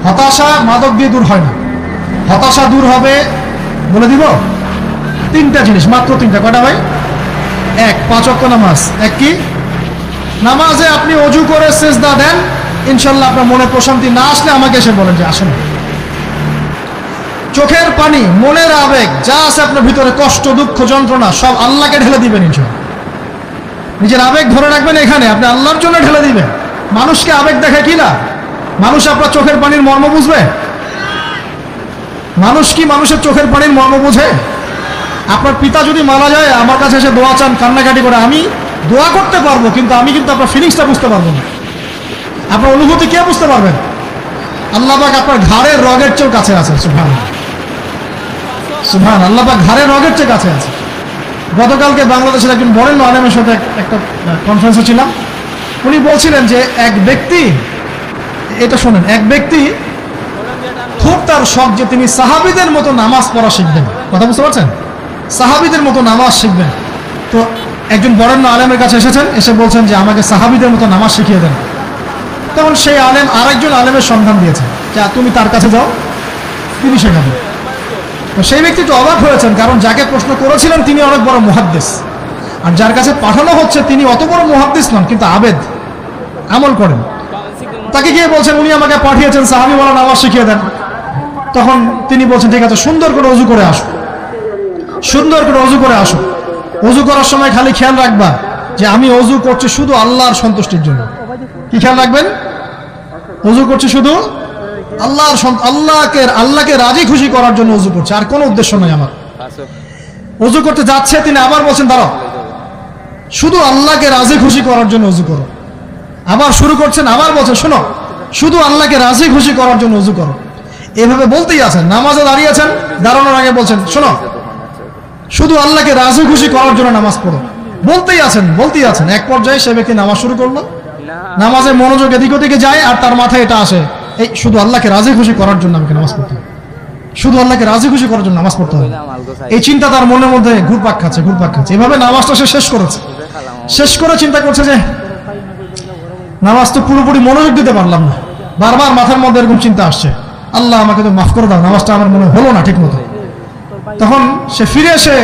হতাশা মাদক দিয়ে দূর হয় না। হতাশা দূর হবে, বলে দিব, তিনটা জিনিস, মাত্র তিনটা। কয়টা ভাই? এক, 5 ওয়াক্ত নামাজ। এক কি? নামাজে আপনি অজু করে সিজদা দেন, ইনশাল্লাহ আপনার মনে প্রশান্তি না আসলে আমাকে এসে বলেন যে আসুন। চোখের পানি, মনের আবেগ যা আছে আপনার ভিতরে, কষ্ট, দুঃখ, যন্ত্রণা, সব আল্লাহকে ঢেলে দিবেন ইনশাল্লাহ। নিজের আবেগ ধরে রাখবেন এখানে, আপনি আল্লাহর জন্য ঢেলে দিবেন। মানুষকে আবেগ দেখে কি না? মানুষ আপনার চোখের পানির মর্ম বুঝবে? মানুষ কি মানুষের চোখের পানির মর্ম বুঝে? আপনার পিতা যদি মারা যায়, আমার কাছে এসে দোয়া চান, কান্নাকাটি করে, আমি দোয়া করতে পারবো, কিন্তু আমি কিন্তু আপনার ফিলিংসটা বুঝতে পারবো না। আপনার অনুভূতি কে বুঝতে পারবেন? আল্লাহ পাক আপনার ঘাড়ের রগের চেয়েও কাছে আছে। সুবহানাল্লাহ, সুবহানাল্লাহ, আল্লাহ পাক ঘাড়ের রগের চেয়ে কাছে আছে। গতকালকে বাংলাদেশের একজন বরেণ্য আলেমের সাথে একটা কনফারেন্সে ছিলাম। উনি বলছিলেন যে এক ব্যক্তি, এটা শোনেন, এক ব্যক্তি খুব তার শখ যে তিনি সাহাবীদের মতো নামাজ পড়া শিখবেন। কথা বুঝতে পারছেন? সাহাবীদের মতো নামাজ শিখবেন। তো একজন বরেণ্য আলেমের কাছে এসেছেন, এসে বলছেন যে আমাকে সাহাবীদের মতো নামাজ শিখিয়ে দেন। তখন সেই আলেম আরেকজন আলেমের সন্ধান দিয়েছেন, যে তুমি তার কাছে যাও, তিনি শেখাবেন। তো সেই ব্যক্তি তো অবাক হয়েছেন, কারণ যাকে প্রশ্ন করেছিলেন তিনি অনেক বড় মুহাদ্দিস, আর যার কাছে পাঠানো হচ্ছে তিনি অত বড় মুহাদ্দিস নন, কিন্তু আবেদ, আমল করেন। তাকে গিয়ে বলছেন উনি আমাকে পাঠিয়েছেন সাহাবী বলা নামাজ শিখিয়ে দেন। তখন তিনি বলছেন ঠিক আছে, সুন্দর করে অজু করে আসো, সুন্দর করে অজু করে আসো। অজু করার সময় খালি খেয়াল রাখবা যে আমি অজু করছি শুধু আল্লাহর সন্তুষ্টির জন্য। কি খেয়াল রাখবেন? অজু করছি শুধু আল্লাহকে রাজি খুশি করার জন্য অজু করছে, আর কোনো উদ্দেশ্য নয় আমার। অজু করতে যাচ্ছে, তিনি আবার বলছেন দাঁড়াও, শুধু আল্লাহকে রাজি খুশি করার জন্য অজু করো। আবার শুরু করছেন, আবার বলছেন শোনো, শুধু আল্লাহকে রাজি খুশি করার জন্য অজু করো। এভাবে বলতেই আছেন, নামাজে দাঁড়িয়েছেন, দাঁড়ানোর আগে বলছেন শোনো, শুধু আল্লাহকে রাজি খুশি করার জন্য নামাজ পড়ো। বলতেই আছেন। এক পর্যায়ে সে ব্যক্তি নামাজ শুরু করলো, নামাজে মনোযোগ এদিক ওদিকে যায়, আর তার মাথায় এটা আসে, এই শুধু আল্লাহকে রাজি খুশি করার জন্য আমাকে নামাজ পড়তে হবে, শুধু আল্লাহকে রাজি খুশি করার জন্য নামাজ পড়তে হবে। এই চিন্তা তার মনের মধ্যে ঘুরপাক খাচ্ছে। এভাবে নামাজটা সে শেষ করেছে। শেষ করে চিন্তা করছে যে নামাজ তো পুরোপুরি মনোযোগ দিতে পারলাম না, বারবার মাথার মধ্যে এরকম চিন্তা আসছে, আল্লাহ আমাকে তো মাফ করে দাও, নামাজটা আমার মনে হলো না ঠিক মতো। তখন সে ফিরে এসে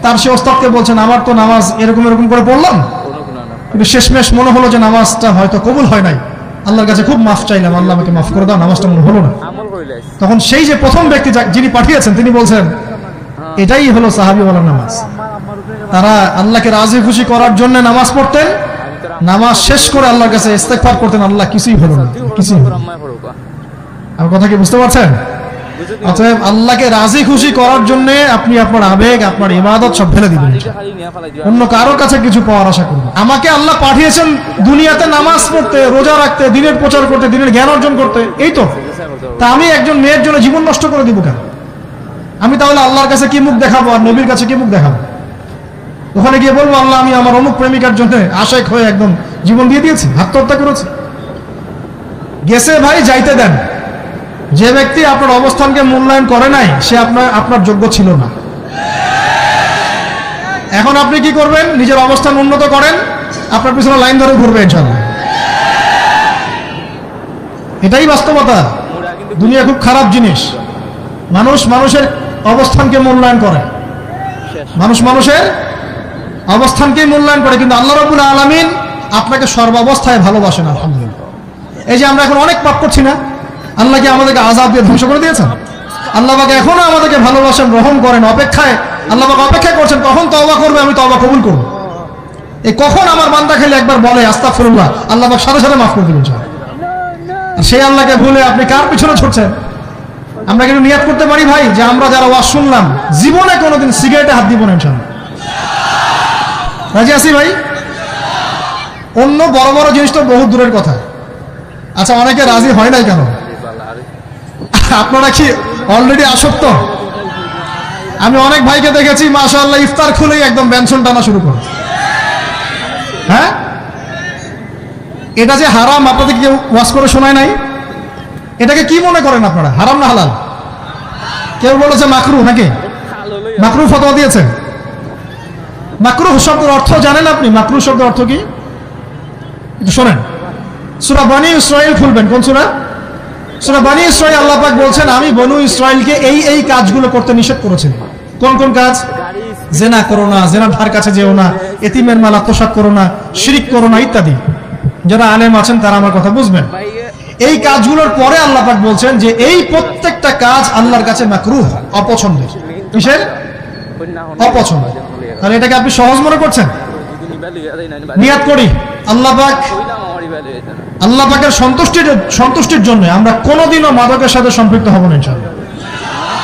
তার সে ওস্তাদকে বলছেন আমার তো নামাজ এরকম করে পড়লাম, কিন্তু শেষমেশ মনে হলো যে নামাজটা হয়তো কবুল হয় নাই, আল্লাহর কাছে খুব মাফ চাইলাম, আল্লাহ আমাকে মাফ করে দাও, নামাজটা মনে হলো না। তখন সেই যে প্রথম ব্যক্তি যিনি পাঠিয়েছেন তিনি বলছেন এটাই হলো সাহাবীওয়ালা নামাজ। তারা আল্লাহকে রাজি খুশি করার জন্য নামাজ পড়তেন, নামাজ শেষ করে আল্লাহর কাছে ইস্তেগফার করতেন, আল্লাহ কিছুই হলো না, কিছুই হলো না। আমার কথা কি বুঝতে পারছেন? অতএব আল্লাহকে রাজি খুশি করার জন্য আপনি আপনার আবেগ, আপনার ইবাদত সব ফেলে দিবেন, অন্য কারোর কাছে কিছু পাওয়ার আশা করবেন। আমাকে আল্লাহ পাঠিয়েছেন দুনিয়াতে নামাজ পড়তে, রোজা রাখতে, দিনের প্রচার করতে, দিনের জ্ঞান অর্জন করতে, এই তো। তা আমি একজন মেয়ের জন্য জীবন নষ্ট করে দিব কেন? আমি তাহলে আল্লাহর কাছে কি মুখ দেখাবো, আর নবীর কাছে কি মুখ দেখাবো? ওখানে গিয়ে বলবো আল্লাহ আমি আমার অমুক প্রেমিকার জন্য আশেক হয়ে একদম জীবন দিয়ে দিয়েছি, আত্মহত্যা করেছি। গেছে ভাই, যাইতে দেন। যে ব্যক্তি আপনার অবস্থানকে মূল্যায়ন করে নাই সে আপনার যোগ্য ছিল না। এখন আপনি কি করবেন? নিজের অবস্থান উন্নত করেন, আপনার পিছনে লাইন ধরে ঘুরবে ইনশাআল্লাহ। এটাই বাস্তবতা। দুনিয়া খুব খারাপ জিনিস। মানুষের অবস্থানকে মূল্যায়ন করে, মানুষের অবস্থানকে মূল্যায়ন করে, কিন্তু আল্লাহ রাব্বুল আলামিন আপনাকে সর্বাবস্থায় ভালোবাসেন। আলহামদুলিল্লাহ। এই যে আমরা এখন অনেক পাপ করছি না, আল্লাহ কি আমাদেরকে আযাব দিয়ে ধ্বংস করে দিয়েছেন? আল্লাহ পাক এখনো আমাদেরকে ভালোবাসেন, রহম করেন, আল্লাহ পাক অপেক্ষা করছেন কখন তওবা করবে, আমি তওবা কবুল করব। এই কখন আমার বান্দা খেলে একবার বলে আস্তাগফিরুল্লাহ, আল্লাহ পাক সাথে সাথে মাফ করে দিবেন। সেই আল্লাহকে ভুলে আপনি কার পিছনে ছুটছেন? আমরা কিন্তু নিয়াত করতে পারি ভাই যে আমরা যারা ওয়াজ শুনলাম জীবনে কোনোদিন সিগারেটে হাত দিব না ইনশাআল্লাহ। রাজি আছি ভাই? অন্য বড় বড় জিনিস তো বহু দূরের কথা। আচ্ছা, অনেকে রাজি হয় নাই কেন? আপনারা কি অলরেডি আসক্ত? আমি অনেক ভাইকে দেখেছি মাশাআল্লাহ ইফতার খুলেই একদম ব্যঞ্জন টানা শুরু করে। হ্যাঁ, এটা যে হারাম আপনাদের কেউ ওয়াজ করে শোনায় নাই? এটাকে কি মনে করেন আপনারা, হারাম না হালাল? কেউ বলেছে মাকরুহ, নাকি মাকরুহ ফতোয়া দিয়েছে? মাকরুহ শব্দের অর্থ জানেন আপনি? মাকরুহ শব্দের অর্থ কি শোনেন। সূরা বনী ইসরাঈল খুলবেন। কোন সূরা? সূরা বনী ইসরাঈল আল্লাহ পাক বলছেন আমি বনু ইসরাঈলকে এই কাজগুলো করতে নিষেধ করেছি। কোন কোন কাজ? জেনা করো না, জেনার ধার কাছে যেও না, এতিমের মাল আত্মসাৎ করো না, শিরিক করো না ইত্যাদি। যারা আলেম আছেন তারা আমার কথা বুঝবেন। এই কাজগুলোর পরে আল্লাহ পাক বলছেন যে এই প্রত্যেকটা কাজ আল্লাহর কাছে মাকরুহ, অপছন্দের। কিসের? অপছন্দ। তাহলে এটাকে আপনি সহজ মনে করছেন? নিয়াত করি আল্লাহ পাকের সন্তুষ্টির জন্য আমরা কোনোদিনও মাদকের সাথে সম্পৃক্ত হব না ইনশাআল্লাহ।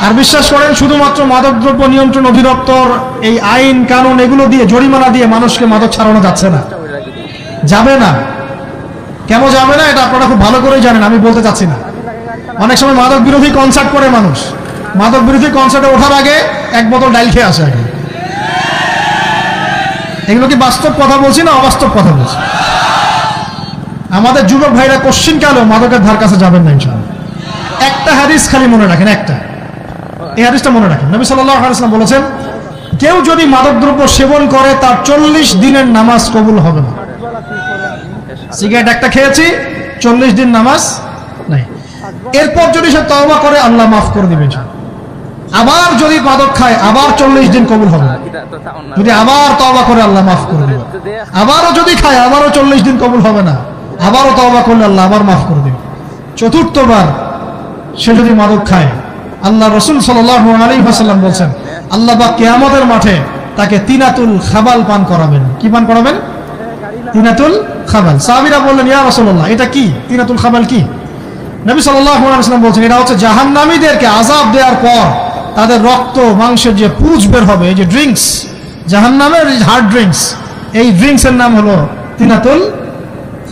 আর বিশ্বাস করেন শুধুমাত্র মাদকদ্রব্য নিয়ন্ত্রণ অধিদপ্তর এই আইন কানুন এগুলো দিয়ে জরিমানা দিয়ে মানুষকে মাদক ছাড়ানো যাচ্ছে না, যাবে না। কেন যাবে না এটা আপনারা খুব ভালো করেই জানেন, আমি বলতে চাচ্ছি না। অনেক সময় মাদক বিরোধী কনসার্ট করে মানুষ, মাদক বিরোধী কনসার্টে ওঠার আগে এক বোতল ডাইল খেয়ে আসে আগে। এগুলো কি বাস্তব কথা বলছি না অবাস্তব কথা বলছি? আমাদের যুবক ভাইরা কোশ্চিন কালেও মাদকের ধার কাছে যাবেন না ইনশাআল্লাহ। একটা হাদিস খালি মনে রাখেন, একটা এই হাদিসটা মনে রাখেন। নবী সাল্লাল্লাহু আলাইহি ওয়াসাল্লাম বলেছেন কেউ যদি মাদকদ্রব্য সেবন করে তার 40 দিনের নামাজ কবুল হবে না। সিগারেট একটা খেয়েছি, 40 দিন নামাজ নাই। এরপর যদি সে তওবা করে আল্লাহ মাফ করে দিবেন। আবার যদি মাদক খায় আবার 40 দিন কবুল হবে। যদি আবার তওবা করে আল্লাহ মাফ করে দিবেন। আবারও যদি খায় আবারও 40 দিন কবুল হবে না। আবারও তওবা করলে আল্লাহ আবার মাফ করে দিবেন। চতুর্থবার সে যদি মাদক খায়, আল্লাহ রাসূল সাল্লাল্লাহু আলাইহি ওয়াসাল্লাম বলেন আল্লাহ পাক কিয়ামতের মাঠে তাকে তিনাতুল খাবাল পান করাবেন। কি পান করাবেন? তিনাতুল খাবাল। সাহাবীরা বললেন ইয়া রাসূলুল্লাহ এটা কি? তিনাতুল খাবাল কি? নবী সাল্লাল্লাহু আলাইহি ওয়াসাল্লাম বলেন এটা হচ্ছে জাহান্নামীদেরকে আযাব দেওয়ার পর তাদের রক্ত মাংসের যে পুঁজ বের হবে, এই যে ড্রিঙ্কস, জাহান্নামের হার্ড ড্রিঙ্কস, এই ড্রিঙ্কস এর নাম হলো তিনাতুল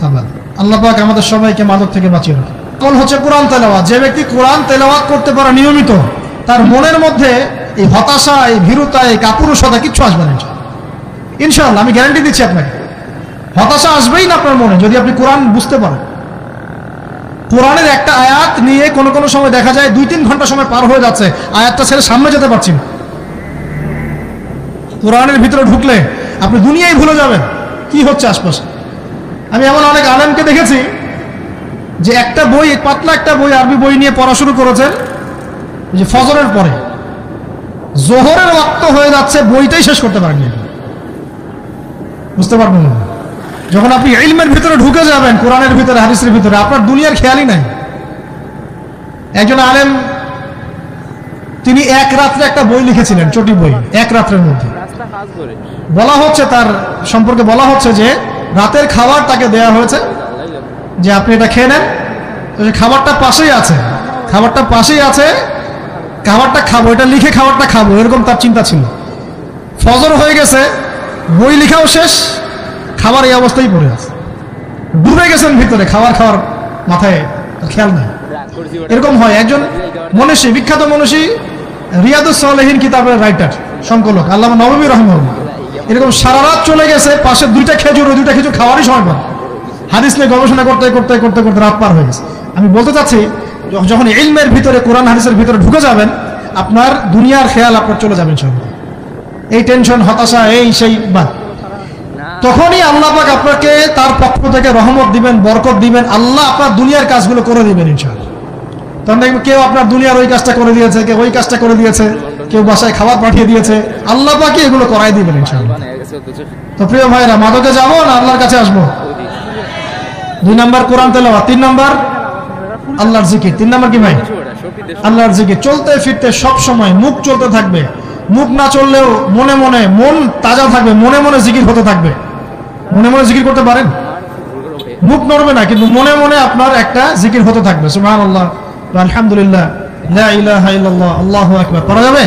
খাবাল। আল্লাহ পাক আমাদের সবাইকে মাদক থেকে বাঁচিয়ে রাখুন। কোন হচ্ছে কোরআন তেলাওয়াত। যে ব্যক্তি কোরআন তেলাওয়াত করতে পারে নিয়মিত, তার মনের মধ্যে এই হতাশা, এই ভীরুতা, এই কাপুরুষতা কিচ্ছু আসবে না ইনশাআল্লাহ। আমি গ্যারান্টি দিচ্ছি আপনাকে, হতাশা আসবেই না আপনার মনে যদি আপনি কোরআন বুঝতে পারেন। কোরআনের একটা আয়াত নিয়ে কোনো কোনো সময় দেখা যায় 2-3 ঘন্টা সময় পার হয়ে যাচ্ছে, আয়াতটা ছেড়ে সামনে যেতে পারছি না। কোরআনের ভিতরে ঢুকলে আপনি দুনিয়ায় ভুলে যাবেন কি হচ্ছে আশপাশে। আমি এমন অনেক আলেমকে দেখেছি যে একটা বই, পাতলা একটা বই, আরবি বই নিয়ে পড়া শুরু করেছেন, যে ফজরের পরে জোহরের ওয়াক্ত হয়ে যাচ্ছে, বইটাই শেষ করতে পারেননি। বুঝতে পারবেন না, যখন আপনি ইলমের ভিতরে ঢুকে যাবেন, কোরআনের ভিতরে, হাদিসের ভিতরে, আপনার দুনিয়ার খেয়ালই নাই। একজন আলেম তিনি এক রাত্রে একটা বই লিখেছিলেন, চটি বই, এক রাত্রের মধ্যে। বলা হচ্ছে তার সম্পর্কে বলা হচ্ছে যে রাতের খাবার তাকে দেয়া হয়েছে যে আপনি এটা খেয়ে নেন। খাবারটা পাশেই আছে, খাবারটা পাশেই আছে, খাবারটা খাবো, এটা লিখে খাবারটা খাবো, এরকম তার চিন্তা ছিল। ফজর হয়ে গেছে, বই লেখাও শেষ, খাবার এই অবস্থায় পড়ে আছে, ডুবে গেছেন ভিতরে, খাওয়ার মাথায় খেয়াল নাই। এরকম হয়। একজন মনীষী, বিখ্যাত মনীষী, রিয়াদুস সালেহিন কিতাবের রাইটার, সংকলক আল্লামা নববী রাহিমাহুল্লাহ, এরকম সারা রাত চলে গেছে, পাশে 2টা খেজুর, ওই 2টা খেজুর খাওয়ারই সময় পান। হাদিস নিয়ে গবেষণা করতে করতে করতে করতে রাত পার হয়ে গেছে। আমি বলতে চাচ্ছি যখন ইলমের ভিতরে, কোরআন হাদিসের ভিতরে ঢুকে যাবেন, আপনার দুনিয়ার খেয়াল আপনার চলে যাবেন সব। এই টেনশন, হতাশা, এই সেই বাদ। তখনই আল্লাহ পাক আপনাকে তার পক্ষ থেকে রহমত দিবেন, বরকত দিবেন, আল্লাহ আপনার দুনিয়ার কাজগুলো করে দিবেন ইনশাআল্লাহ। তখন দেখবেন কেউ আপনার দুনিয়ার ওই কাজটা করে দিয়েছে, কেউ ওই কাজটা করে দিয়েছে, কেউ বাসায় খাবার পাঠিয়ে দিয়েছে, আল্লাহ পাকই এগুলো করাই দিবেন ইনশাআল্লাহ। তো প্রিয় ভাইরা, মাদকে যাবো না আল্লাহর কাছে আসবো? 2 নাম্বার কোরআন তেলাওয়াত, 3 নাম্বার আল্লাহর জিকির। 3 নাম্বার কি ভাই? আল্লাহর জিকির। চলতে ফিরতে সব সময় মুখ চলতে থাকবে, মুখ না চললেও মনে মনে মন তাজা থাকবে, মনে মনে জিকির হতে থাকবে। মনে মনে জিকির করতে পারেন? মুখ নড়বে না, কিন্তু মনে মনে আপনার একটা জিকির হতে থাকবে। সুবহানাল্লাহ, আলহামদুলিল্লাহ, লা ইলাহা ইল্লাল্লাহ, আল্লাহু আকবার। পারা যাবে?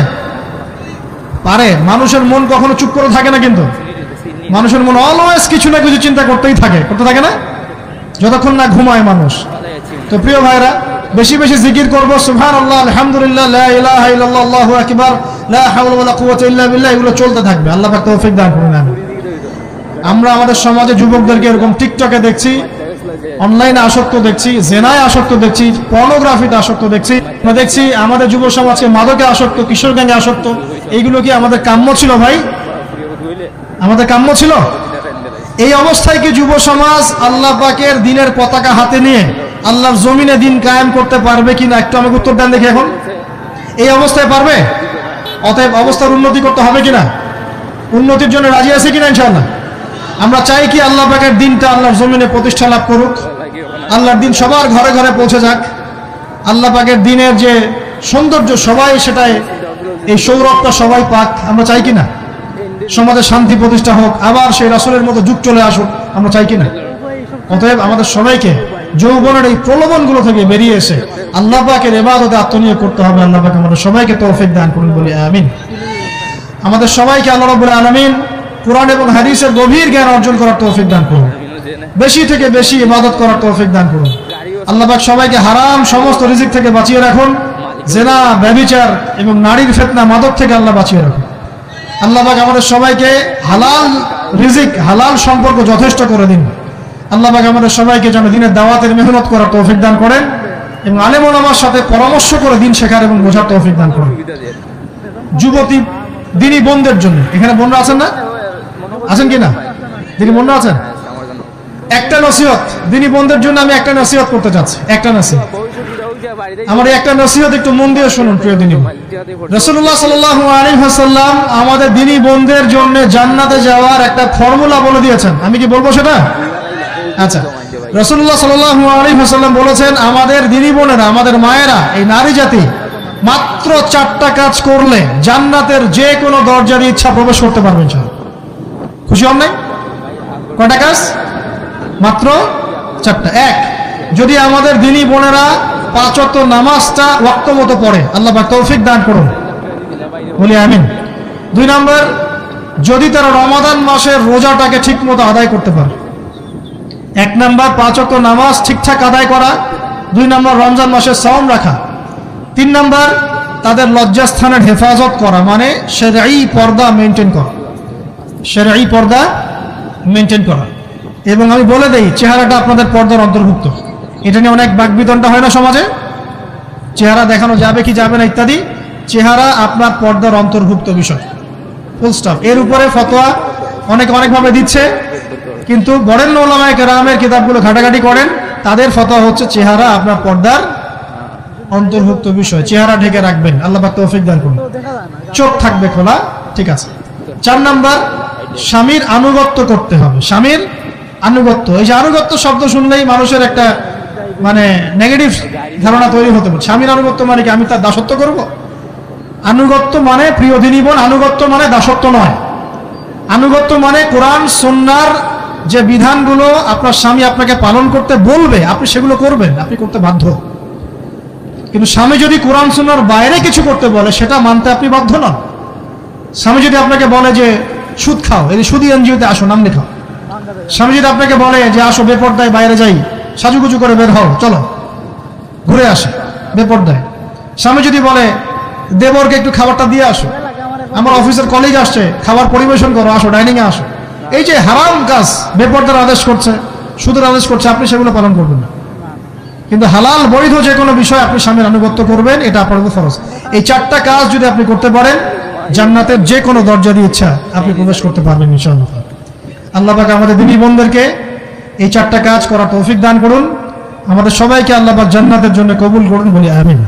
পারে। মানুষের মন কখনো চুপ করে থাকে না, কিন্তু মানুষের মন অলওয়েজ কিছু না কিছু চিন্তা করতেই থাকে, করতে থাকে না, যতক্ষণ না ঘুমায় মানুষ। তো প্রিয় ভাইরা, বেশি বেশি জিকির করব, সুবহানাল্লাহ, আলহামদুলিল্লাহ, লা ইলাহা ইল্লাল্লাহ, আল্লাহু আকবার, লা হাওলা ওয়ালা কুওয়াতা ইল্লা বিল্লাহ, এগুলো চলতে থাকবে। আল্লাহ পাক তৌফিক দান করুন। আমরা আমাদের সমাজে যুবকদেরকে এরকম টিকটকে দেখছি, অনলাইনে আসক্ত দেখছি, জেনায় আসক্ত দেখছি, পর্নোগ্রাফিতে আসক্ত দেখছি। আমরা দেখছি আমাদের যুব সমাজকে মাদকে আসক্ত, কিশোর গ্যাংয়ে আসক্ত। এইগুলো কি আমাদের কাম্য ছিল ভাই? আমাদের কাম্য ছিল? এই অবস্থায় কি যুব সমাজ আল্লাহ পাকের দ্বীনের পতাকা হাতে নিয়ে আল্লাহর জমিনে দিন কায়েম করতে পারবে কিনা একটু আমাকে উত্তর দেন দেখি। এখন এই অবস্থায় পারবে? অতএব অবস্থার উন্নতি করতে হবে কিনা? উন্নতির জন্য রাজি আছে কিনা ইনশাআল্লাহ? আমরা চাই কি আল্লাহ পাকের দিনটা আল্লাহর জমিনে প্রতিষ্ঠা লাভ করুক, আল্লাহর দিন সবার ঘরে ঘরে পৌঁছে যাক। আল্লাহ পাকের দিনের যে সৌন্দর্য সবাই সেটাই, এই সৌরভটা সবাই পাক, আমরা চাই কিনা? সমাজে শান্তি প্রতিষ্ঠা হোক, আবার সেই রাসূলের মতো যুগ চলে আসুক, আমরা চাই কিনা? অতএব আমাদের সবাইকে যৌবনের এই প্রলোভনগুলো থেকে বেরিয়ে এসে আল্লাহ পাকের ইবাদতে আত্মনিয়োগ করতে হবে। আল্লাহ পাক আমাদের সবাইকে তৌফিক দান করুন, বলি আমিন। আমাদের সবাইকে আল্লাহ রাব্বুল আলামিন কুরআন এবং হাদিসের গভীর জ্ঞান অর্জন করার তৌফিক দান করুন, বেশি থেকে বেশি ইবাদত করার তৌফিক দান করুন। আল্লাহ পাক সবাইকে হারাম সমস্ত রিজিক থেকে বাঁচিয়ে রাখুন, জিনা, ব্যভিচার এবং নারীর ফিতনা, মাদক থেকে আল্লাহ বাঁচিয়ে রাখুন। আল্লাহ পাক আমাদের সবাইকে হালাল রিজিক, হালাল সম্পর্ক যথেষ্ট করে দিন। আল্লাহ পাক আমাদের সবাইকে যেন দিনের দাওয়াতের মেহনত করার তৌফিক দান করেন এবং আলেম ওলামার সাথে পরামর্শ করে দিন শেখার এবং বোঝার তৌফিক দান করেন। যুবতী দিনী বোনদের জন্য, এখানে বোনরা আছেন না? আছেন কি না? দিনী বোনরা আছেন? একটা নসিহত দিনী বোনদের জন্য আমি একটা নসিহত করতে চাচ্ছি, একটা নসিহত। আমার এই একটা নসিহত একটু মন দিয়ে শুনুন প্রিয় দিনী বোন। রাসূলুল্লাহ সাল্লাল্লাহু আলাইহি ওয়াসাল্লাম আমাদের দিনী বোনদের জন্য জান্নাতে যাওয়ার একটা ফর্মুলা বলে দিয়েছেন। আমি কি বলবো সেটা? আচ্ছা, রাসূলুল্লাহ সাল্লাল্লাহু আলাইহি ওয়াসাল্লাম বলেছেন আমাদের দিনী বোনেরা, আমাদের মায়েরা, এই নারী জাতি মাত্র 4টা কাজ করলে জান্নাতের যে কোনো দরজার ইচ্ছা প্রবেশ করতে পারবেন। খুশি হন নাই? কয়টা কাজ? মাত্র 4টা। এক, যদি আমাদের দিনী বোনেরা 5 ওয়াক্ত নামাজটা ওয়াক্ত মতো পড়ে, আল্লাহ পাক তৌফিক দান করুন, বলি আমিন। 2 নম্বর, যদি তারা রমাদান মাসের রোজাটাকে ঠিক মতো আদায় করতে পারে। 1 নম্বর 5 ওয়াক্ত নামাজ ঠিকঠাক আদায় করা, 2 নম্বর রমজান মাসের সাওম রাখা, 3 নম্বর তাদের লজ্জাস্থানের হেফাজত করা, মানে শরঈ পর্দা মেনটেন করা, শরঈ পর্দা মেনটেন করা। এবং আমি বলে দেই, চেহারাটা আপনাদের পর্দার অন্তর্ভুক্ত। এটা নিয়ে অনেক বাকবিতণ্ডা হয় না সমাজে, চেহারা দেখানো যাবে কি যাবে না ইত্যাদি। চেহারা আপনার পর্দার অন্তর্ভুক্ত বিষয়, ফুল স্টপ। এর উপরে ফতোয়া অনেকভাবে দিচ্ছে, কিন্তু বরেণ্য উলামায়ে কেরামের কিতাবগুলো ঘাটাঘাটি করেন, তাদের ফতোয়া হচ্ছে চেহারা আপনার পর্দার অন্তর্ভুক্ত বিষয়, চেহারা ঢেকে রাখবেন, আল্লাহ পাক তৌফিক দান করুন। চোখ থাকবে খোলা, ঠিক আছে। 4 নম্বর, স্বামীর আনুগত্য করতে হবে। স্বামীর আনুগত্য, এই যে আনুগত্য শব্দ শুনলেই মানুষের একটা মানে নেগেটিভ ধারণা তৈরি হতে পারে। স্বামীর আনুগত্য মানে কি আমি তার দাসত্ব করব? আনুগত্য মানে, প্রিয় দিনী বোন, আনুগত্য মানে দাসত্ব নয়। আনুগত্য মানে কোরআন সুন্নাহর যে বিধানগুলো আপনার স্বামী আপনাকে পালন করতে বলবে, আপনি সেগুলো করবেন, আপনি করতে বাধ্য। কিন্তু স্বামী যদি কোরআন সুন্নাহর বাইরে কিছু করতে বলে, সেটা মানতে আপনি বাধ্য নন। স্বামী যদি আপনাকে বলে যে সুদ খাও, এই সুদী এনজিওতে আসো, নাম লেখাও। স্বামী যদি আপনাকে বলে যে আসো বেপরদায় বাইরে যাই, সাজুগুজু করে বের হও, চলো ঘুরে আসে বেপরদায়। স্বামী যদি বলে দেবরকে একটু খাবারটা দিয়ে আসো, আমার অফিসের কলিগ আসছে, খাবার পরিবেশন করো, আসো ডাইনিং এ আসো। এই যে হারাম কাজ, বেপরদার আদেশ করছে, সুদের আদেশ করছে, আপনি সেগুলো পালন করবেন না। কিন্তু হালাল বৈধ যে কোনো বিষয় আপনি স্বামীর আনুগত্য করবেন, এটা আপনার উপর ফরজ। এই 4টা কাজ যদি আপনি করতে পারেন, জান্নাতের যে কোনো দরজা দিয়ে ইচ্ছা আপনি প্রবেশ করতে পারবেন ইনশাআল্লাহ। আল্লাহ পাক আমাদের দিনী বোনদেরকে এই 4টা কাজ করার তৌফিক দান করুন। আমাদের সবাইকে আল্লাহ পাক জান্নাতের জন্য কবুল করুন, বলি আমিন।